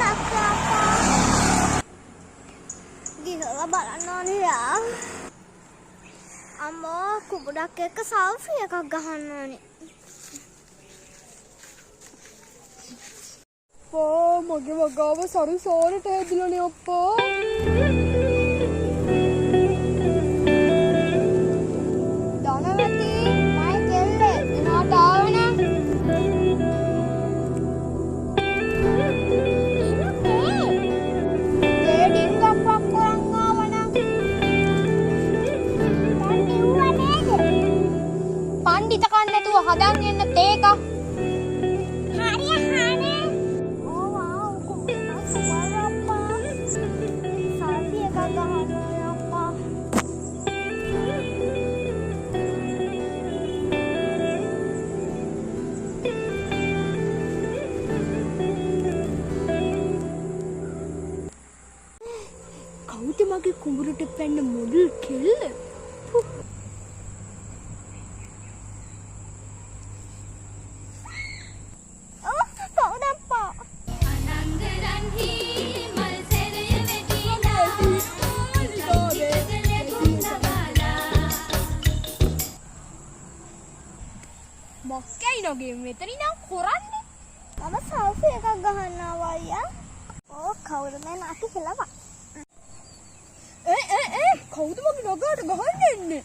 nakapa. Gila balana ni ya. Amma kubudak ekka selfie එකක් ගහන්න ඕනේ. අප්පා මගේ වගාව සරු සෝරට හැදිලානේ අප්පා. ධනවති මයි කෙල්ලේ එනවට ආවනේ. පණ්ඩිත කන්න නැතුව හදන් එන්න තේක. හරිය හානේ. ඕ වාව් කොහොමද අප්පා. සල්ලි එකක් ගහන්න අප්පා. කවුද මගේ කුඹුරට පැන්න මොඩල් කෙල්ල? මොකක්යි නෝගේ මෙතන ඉඳන් කරන්නේ? මම selfie එකක් ගහන්න ආවා අයියා. ඕ කවුරුද නැති කියලා. කවුද මගේ නගාට ගහන්න එන්නේ?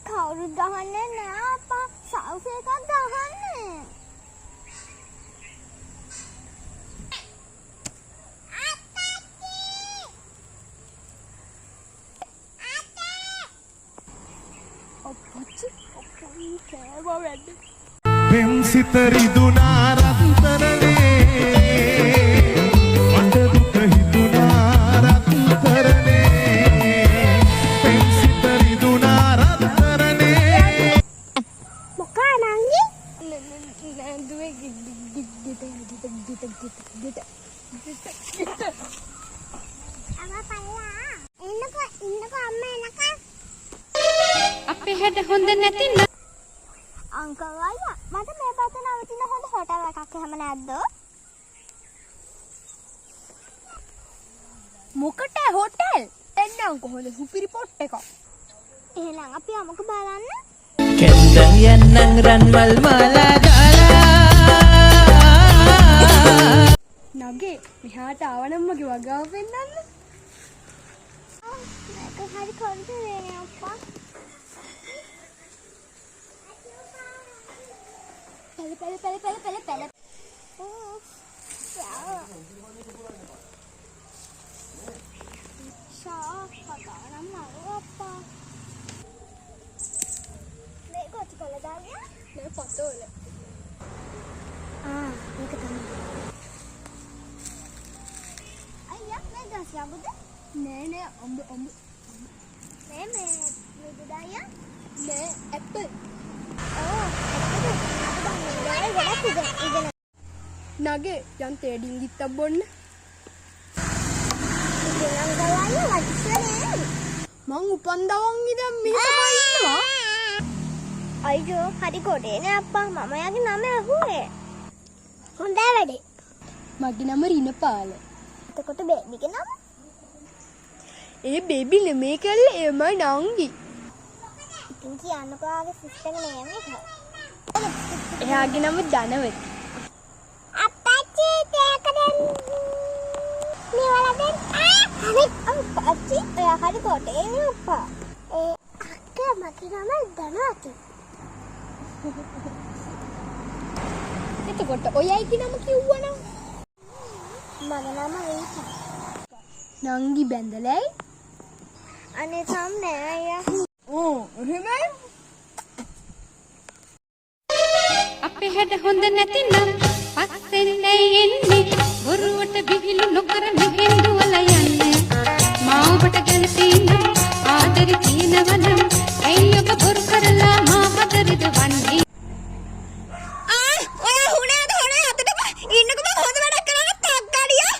කවුරුත් ගහන්නේ නෑ අප්පා. selfie එකක් ගහන්නේ. අප්පච්චි අප්පයි කෑවා වැඩ. පෙම්සිත රිදුනා රත්තරනේ මට දුක හිතුනා රත්තරනේ පෙම්සිත රිදුනා රත්තරනේ මොකා නංගි? දුවේ ගිට අම්මා පල්ලා. එන්නකෝ අම්මා එනකම්. අපේ හැද හොඳ නැතිනම් අංකල් අයියා මට මේ පැත්තේ නවතින හොඳ හෝටල් එකක් එහෙම නැද්ද? මොකට හොටෙල්? එන්නම් කොහොමද සුපිරි පොට් එකක්. එහෙනම් අපි යමුකෝ බලන්න. කෙන්දන් යන්නන් රන්මල් මාලා දාලා නගේ මෙහාට ආවනම් මගේ වගාව පෙන්නන්න. මේක හරි කොන්දේනේ අප්පා. පෙල. ඕ. ෂා කතානම් අප්පා. මේ කොච්චි කළා දාන්නේ? මේ පොතවල. මේක තමයි. අයියා මේ ගස් යමුද? නෑ අඹ මේ දායියා? නෑ ඇපල්. නගේ යන් තේඩින් ගිත්තක් බොන්න. මං උපන්දවන් ඉඳන් මෙහෙ තමයි ඉන්නවා. අයියෝ හරි ගොඩේනේ අප්පා මම යාගේ නම අහුවේ. හොඳයි වැඩේ. මගේ නම රිනපාල. එතකොට බේබිගේ නම? ඒ බේබි නෙමේ කල්ලේ එමයි නංගි. ඉතින් කියන්නකෝ ආගේ සිස්ටර් නේම එක. එයාගේ නම ධනවති. අප්පච්චි තේකදෙන්. නිවලදෙන් හරි අප්පච්චි එයා හරි ගොඩේනේ අප්පා. අක්කා මගේ නම ධනවති. එතකොට ඔයයි නම කිව්වනම් මගේ නම රීතා. නංගි බැඳලයි. අනේ සම් නෑ අයියා. ඕ එහෙමයි. අපේ හැද හොඳ නැතිනම් පස්සෙන් ඇයි එන්නේ බොරුවට බිහිලු නොකර මෙහෙන් දුවලා යන්නේ මා ඔබට ගැලපීම ආදරේ තියෙනවනම් ඇයි ඔබ බොරු කරලා මා හදරිද වන්නේ ඔයා හුණේ අතට ඉන්නකම හොඳ වැඩක් කරන්න තක්කාරියා.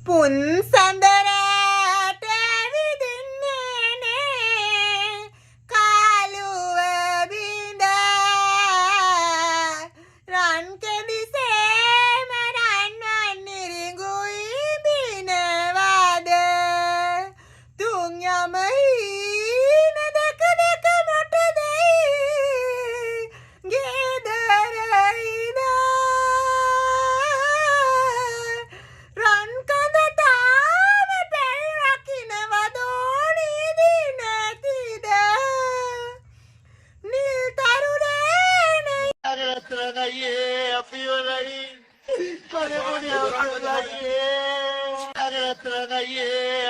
පුන් සඳරට අගරත්තරගයේ අපි වලයි කඩපොඩි අගරත්තරගයේ